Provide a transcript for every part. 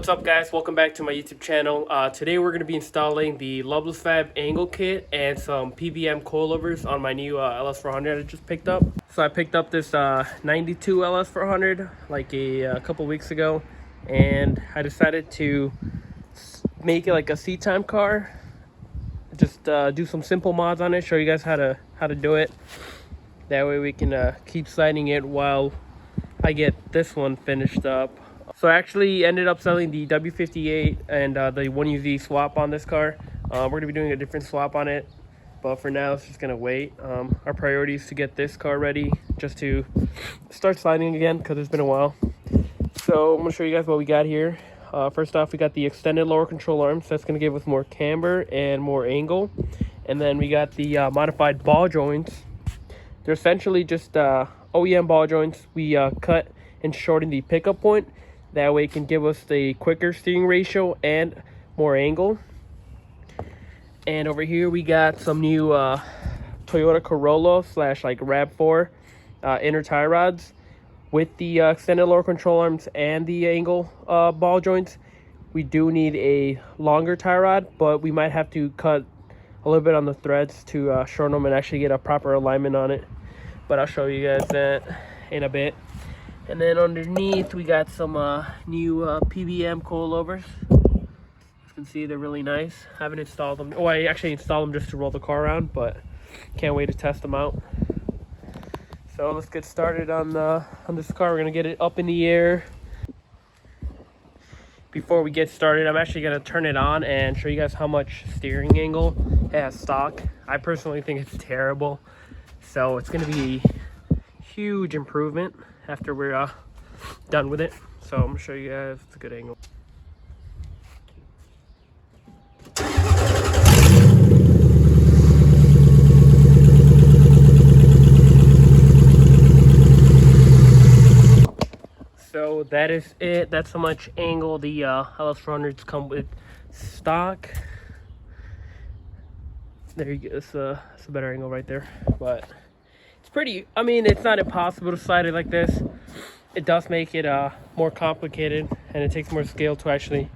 What's up, guys? Welcome back to my YouTube channel. Today we're going to be installing the Loveless Fab angle kit and some PBM coilovers on my new Ls400 I just picked up. So I picked up this 92 Ls400 like a couple weeks ago, and I decided to make it like a seat time car. Just do some simple mods on it, show you guys how to do it. That way we can keep sliding it while I get this one finished up. So I actually ended up selling the W58 and the 1UZ swap on this car. We're going to be doing a different swap on it, but for now it's just going to wait. Our priority is to get this car ready just to start sliding again because it's been a while. So I'm going to show you guys what we got here. First off, we got the extended lower control arms. That's going to give us more camber and more angle. And then we got the modified ball joints. They're essentially just OEM ball joints. We cut and shorten the pickup point. That way it can give us the quicker steering ratio and more angle. And over here we got some new Toyota Corolla / like RAV4 inner tie rods with the extended lower control arms and the angle ball joints. We do need a longer tie rod, but we might have to cut a little bit on the threads to shorten them and actually get a proper alignment on it. But I'll show you guys that in a bit. And then underneath we got some new PBM coilovers. As you can see, they're really nice. I haven't installed them. Oh, I actually installed them just to roll the car around, but can't wait to test them out. So let's get started on this car. We're gonna get it up in the air. Before we get started, I'm actually gonna turn it on and show you guys how much steering angle it has stock. I personally think it's terrible, so it's gonna be a huge improvement after we're done with it. So I'm gonna show you guys it's a good angle. So that is it. That's how much angle the Ls400s come with stock. There you go. It's a better angle right there, but pretty, I mean, it's not impossible to slide it like this. It does make it more complicated, and it takes more skill to actually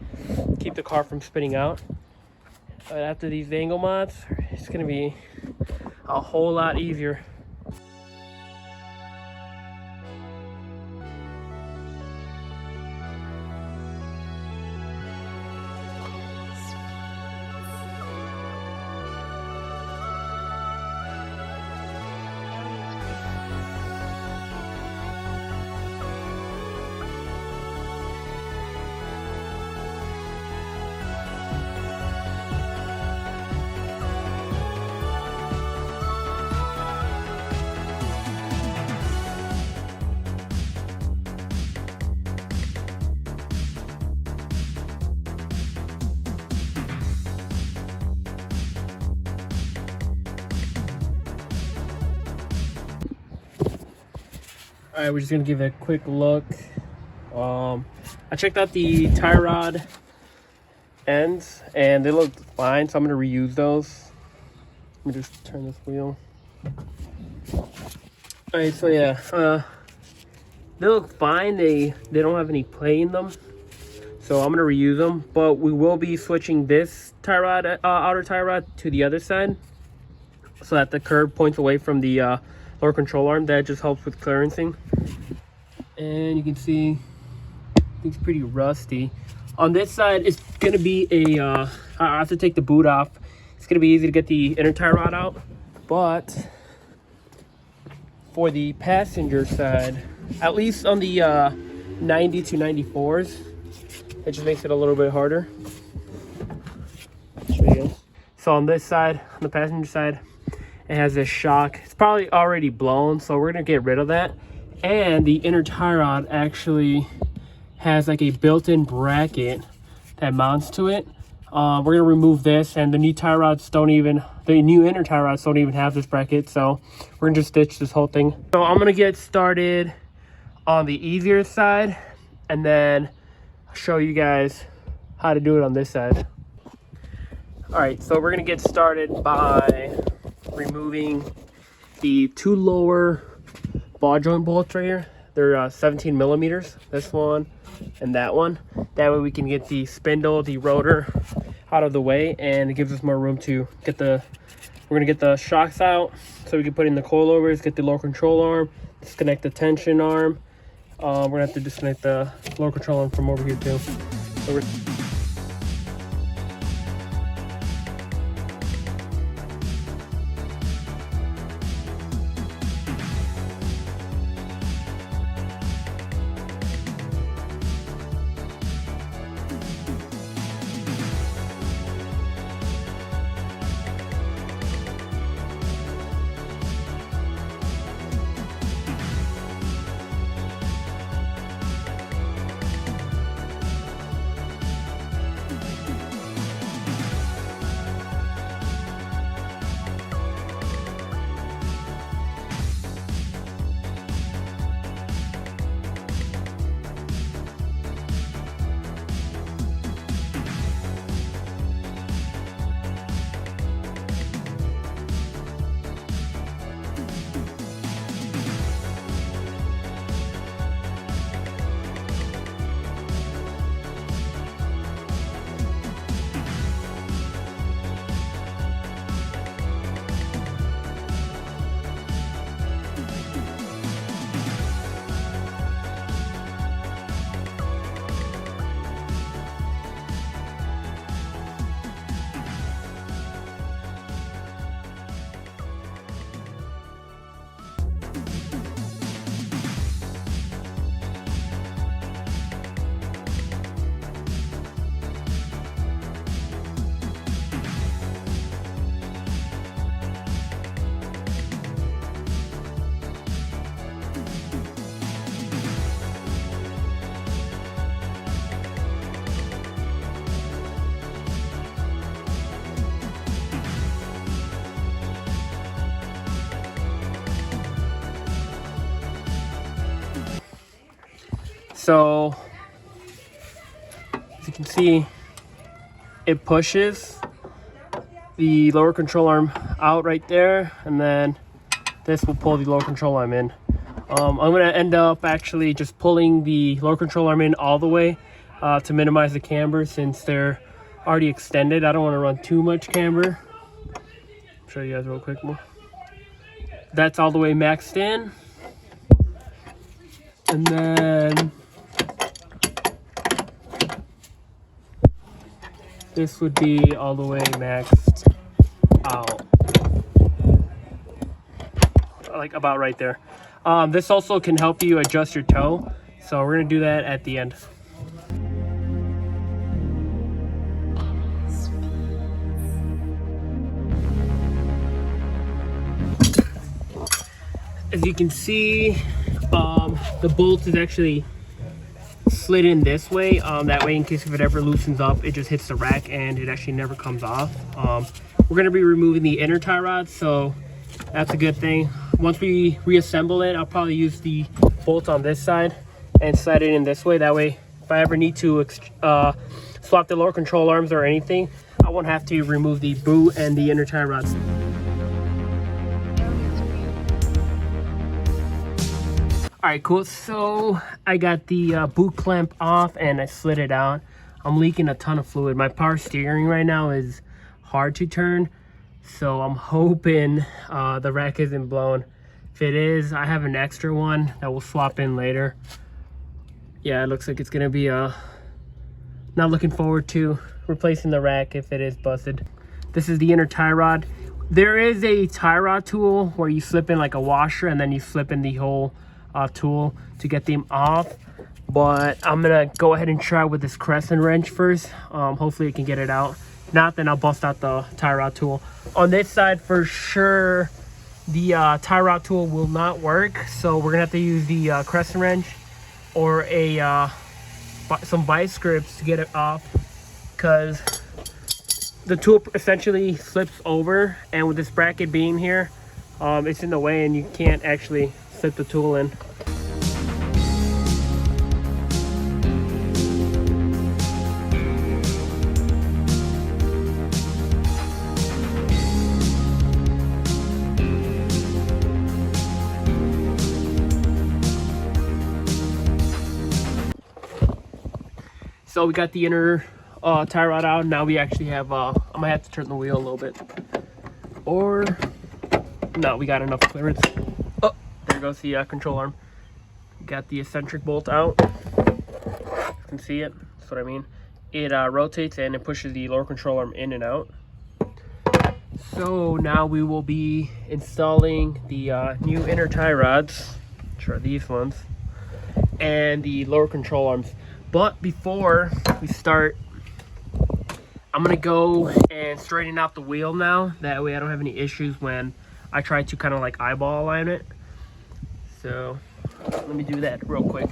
keep the car from spinning out. But after these angle mods, it's going to be a whole lot easier. All right, we're just gonna give it a quick look. I checked out the tie rod ends and they look fine, so I'm gonna reuse those. Let me just turn this wheel. All right, so yeah, they look fine. They don't have any play in them, so I'm gonna reuse them. But we will be switching this tie rod, outer tie rod, to the other side, so that the curb points away from the lower control arm. That just helps with clearancing. And you can see it's pretty rusty. On this side, it's gonna be a I have to take the boot off. It's gonna be easy to get the inner tie rod out, but for the passenger side, at least on the 90 to 94s, it just makes it a little bit harder. I'll show you guys. So on this side, on the passenger side, it has this shock. It's probably already blown, so we're gonna get rid of that. And the inner tie rod actually has like a built-in bracket that mounts to it. We're gonna remove this, and the new tie rods don't even, the new inner tie rods don't even have this bracket, so we're gonna just ditch this whole thing. So I'm gonna get started on the easier side, and then show you guys how to do it on this side. All right, so we're gonna get started by removing the two lower ball joint bolts right here. They're 17 millimeters, this one and that one. That way we can get the spindle, the rotor out of the way, and it gives us more room to get the, we're gonna get the shocks out so we can put in the coilovers, get the lower control arm, disconnect the tension arm. We're gonna have to disconnect the lower control arm from over here too. So So, as you can see, it pushes the lower control arm out right there, and then this will pull the lower control arm in. I'm going to end up actually just pulling the lower control arm in all the way to minimize the camber since they're already extended. I don't want to run too much camber. I'll show you guys real quick more. That's all the way maxed in. And then this would be all the way maxed out. Like about right there. This also can help you adjust your toe. So we're gonna do that at the end. As you can see, the bolt is actually slid in this way. That way, in case if it ever loosens up, it just hits the rack and it actually never comes off. We're gonna be removing the inner tie rod, so that's a good thing. Once we reassemble it, I'll probably use the bolt on this side and slide it in this way. That way, if I ever need to swap the lower control arms or anything, I won't have to remove the boot and the inner tie rods. All right, cool. So I got the boot clamp off and I slid it out. I'm leaking a ton of fluid. My power steering right now is hard to turn, so I'm hoping the rack isn't blown. If it is, I have an extra one that we'll swap in later. Yeah, it looks like it's gonna be not looking forward to replacing the rack if it is busted. This is the inner tie rod. There is a tie rod tool where you slip in like a washer and then you slip in the whole tool to get them off, but I'm gonna go ahead and try with this crescent wrench first. Hopefully it can get it out. Not, then I'll bust out the tie rod tool. On this side, for sure, the tie rod tool will not work, so we're gonna have to use the crescent wrench or some vice grips to get it off, because the tool essentially slips over, and with this bracket being here, it's in the way and you can't actually slip the tool in. So we got the inner tie rod out. Now we actually have, I might have to turn the wheel a little bit. Or, no, we got enough clearance. Oh, there goes the control arm. Got the eccentric bolt out. You can see it, that's what I mean. It rotates and it pushes the lower control arm in and out. So now we will be installing the new inner tie rods, which are these ones, and the lower control arms. But before we start, I'm gonna go and straighten out the wheel now. That way I don't have any issues when I try to kind of like eyeball align it. So let me do that real quick.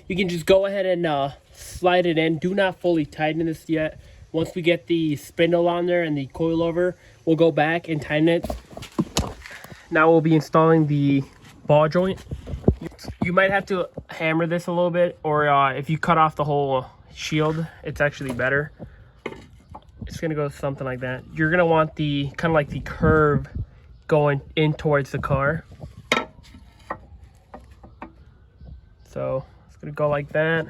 You can just go ahead and slide it in. Do not fully tighten this yet. Once we get the spindle on there and the coilover, we'll go back and tighten it. Now we'll be installing the ball joint. You might have to hammer this a little bit, or if you cut off the whole shield, it's actually better. It's gonna go something like that. You're gonna want the kind of like the curve going in towards the car. So it's gonna go like that.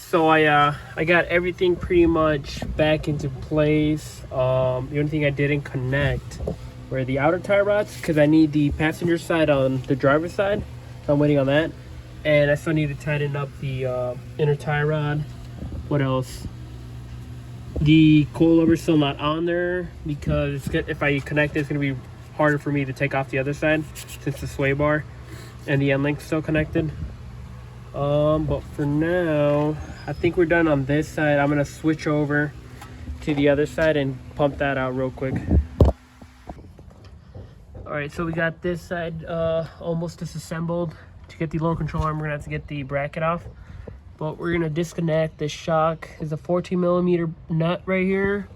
So I got everything pretty much back into place. The only thing I didn't connect were the outer tie rods, because I need the passenger side on the driver's side. So I'm waiting on that. And I still need to tighten up the inner tie rod. What else? The coilover's still not on there because if I connect it, it's going to be harder for me to take off the other side since the sway bar and the end link's still connected. But for now, I think we're done on this side. I'm gonna switch over to the other side and pump that out real quick. All right, so we got this side almost disassembled. To get the lower control arm, we're gonna have to get the bracket off. But we're gonna disconnect the shock. There's a 14mm nut right here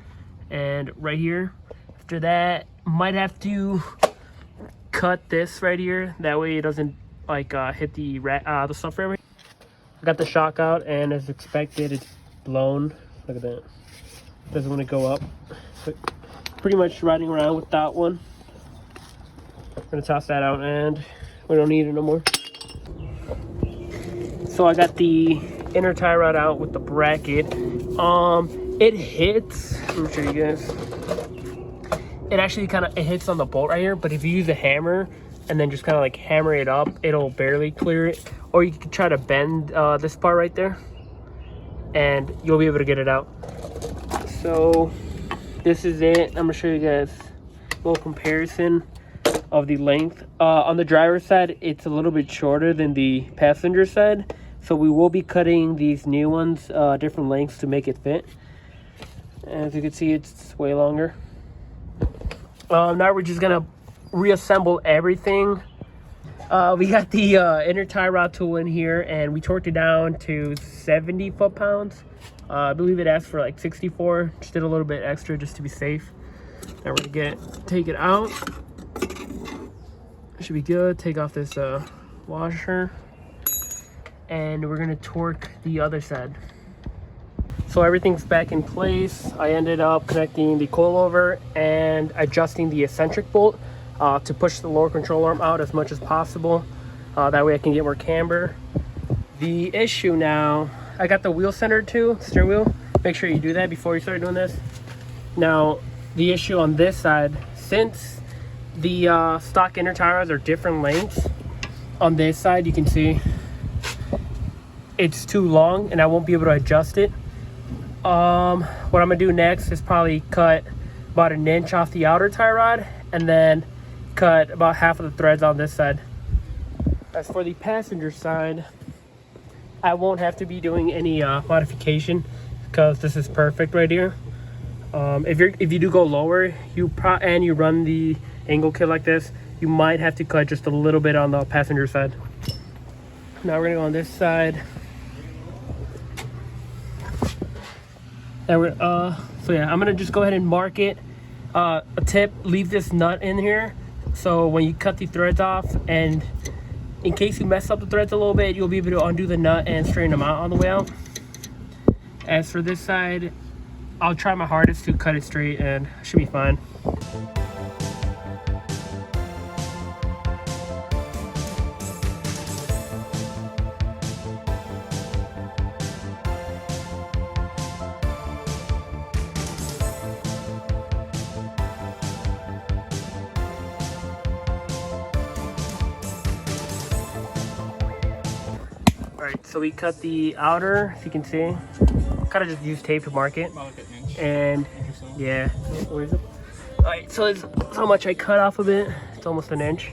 and right here. After that, might have to cut this right here. That way it doesn't like hit the subframe. I got the shock out, and as expected, it's blown. Look at that. It doesn't want to go up. But pretty much riding around with that one. I'm gonna toss that out, and we don't need it no more. So I got the inner tie rod out with the bracket. It hits. Let me show you guys. It actually it hits on the bolt right here, but if you use a hammer and then just kind of like hammer it up, it'll barely clear it. Or you can try to bend this part right there and you'll be able to get it out. So this is it. I'm gonna show you guys a little comparison of the length. On the driver's side, it's a little bit shorter than the passenger side, So we will be cutting these new ones different lengths to make it fit. As you can see, it's way longer. Now we're just gonna reassemble everything. We got the inner tie rod tool in here, and we torqued it down to 70 foot-pounds. I believe it asked for like 64. Just did a little bit extra just to be safe. Now we're gonna take it out. It should be good. Take off this washer, and we're gonna torque the other side. So everything's back in place. I ended up connecting the coilover and adjusting the eccentric bolt to push the lower control arm out as much as possible. That way I can get more camber. The issue now, I got the wheel center too, steering wheel. Make sure you do that before you start doing this. Now, the issue on this side, since the stock inner tie rods are different lengths, on this side you can see it's too long and I won't be able to adjust it. What I'm gonna do next is probably cut about 1 inch off the outer tie rod and then cut about half of the threads on this side. As for the passenger side, I won't have to be doing any modification because this is perfect right here. If you do go lower, and you run the angle kit like this, you might have to cut just a little bit on the passenger side. Now we're gonna go on this side. And so yeah, I'm gonna just go ahead and mark it. A tip: leave this nut in here, so when you cut the threads off, and in case you mess up the threads a little bit, you'll be able to undo the nut and straighten them out on the way out. As for this side, I'll try my hardest to cut it straight and it should be fine. Alright, so we cut the outer, if you can see. Kind of just use tape to mark it. And yeah, where is it? Alright, so it's how much I cut off of it. It's almost 1 inch.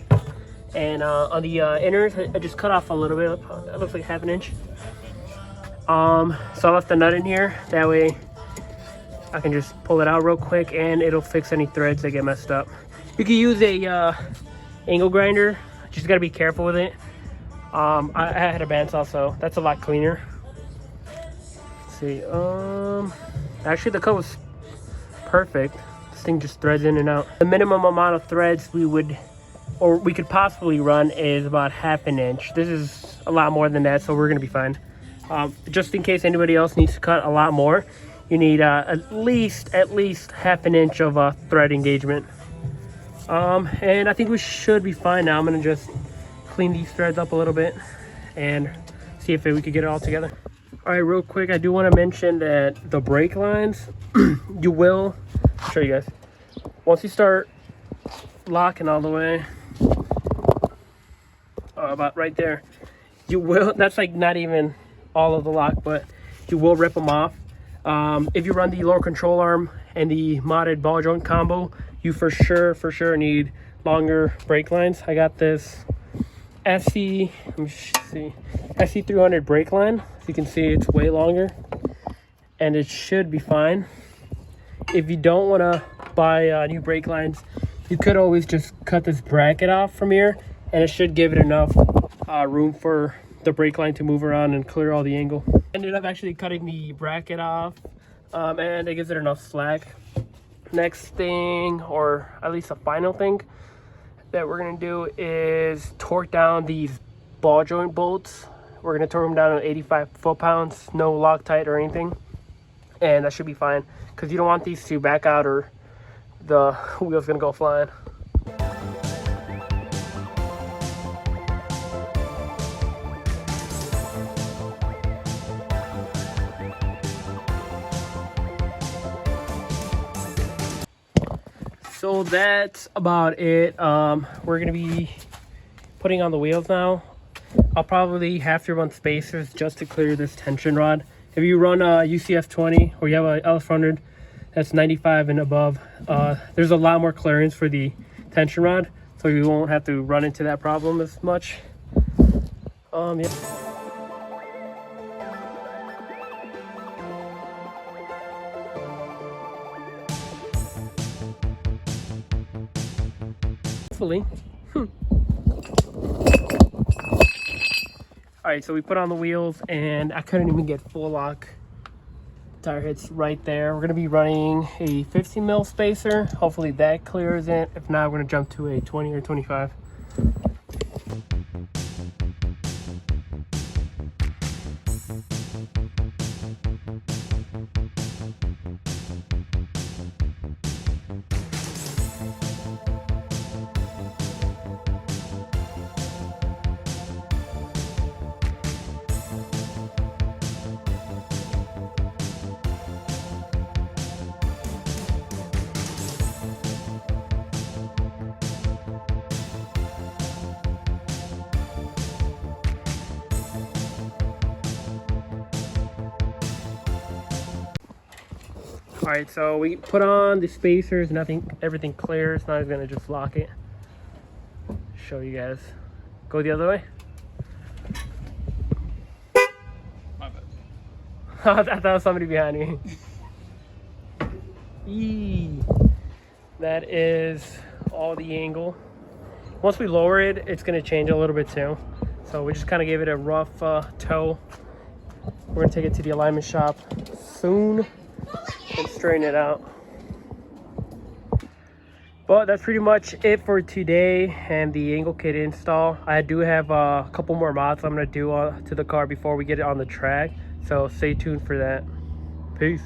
And on the inners, I just cut off a little bit. That looks like ½ an inch. So I left the nut in here. That way I can just pull it out real quick and it'll fix any threads that get messed up. You can use a angle grinder. Just gotta be careful with it. I had a bandsaw, so that's a lot cleaner. Let's see, actually the cut was perfect. This thing just threads in and out. The minimum amount of threads we could possibly run is about ½ an inch. This is a lot more than that, so we're gonna be fine. Just in case anybody else needs to cut a lot more, you need at least ½ an inch of thread engagement. And I think we should be fine now. I'm gonna just clean these threads up a little bit and see if we could get it all together. All right, real quick, I do want to mention that the brake lines, you will, I'll show you guys. Once you start locking all the way, about right there, you will, that's like not even all of the lock, but you will rip them off. If you run the lower control arm and the modded ball joint combo, you for sure need longer brake lines. I got this SC300 brake line. As you can see, it's way longer and it should be fine. If you don't want to buy new brake lines, you could always just cut this bracket off from here and it should give it enough room for the brake line to move around and clear all the angle. Ended up actually cutting the bracket off and it gives it enough slack. Next thing, or at least a final thing that we're gonna do, is torque down these ball joint bolts. We're gonna torque them down to 85 foot-pounds, no Loctite or anything, and that should be fine because you don't want these to back out or the wheel's gonna go flying. So that's about it. We're gonna be putting on the wheels now. I'll probably have to run spacers just to clear this tension rod. If you run a UCF 20 or you have a Ls400 that's 95 and above, there's a lot more clearance for the tension rod, so you won't have to run into that problem as much. Yeah. hopefully. Alright, so we put on the wheels and I couldn't even get full lock. Tire hits right there. We're going to be running a 15 mil spacer. Hopefully that clears it. If not, we're going to jump to a 20 or 25. All right, so we put on the spacers, everything clears. Now I'm gonna just lock it. Show you guys. Go the other way. My bad. I thought there was somebody behind me. Yee. That is all the angle. Once we lower it, it's gonna change a little bit too. So we just kind of gave it a rough toe. We're gonna take it to the alignment shop soon and straighten it out. But that's pretty much it for today and the angle kit install. I do have a couple more mods I'm gonna do to the car before we get it on the track, so stay tuned for that. Peace.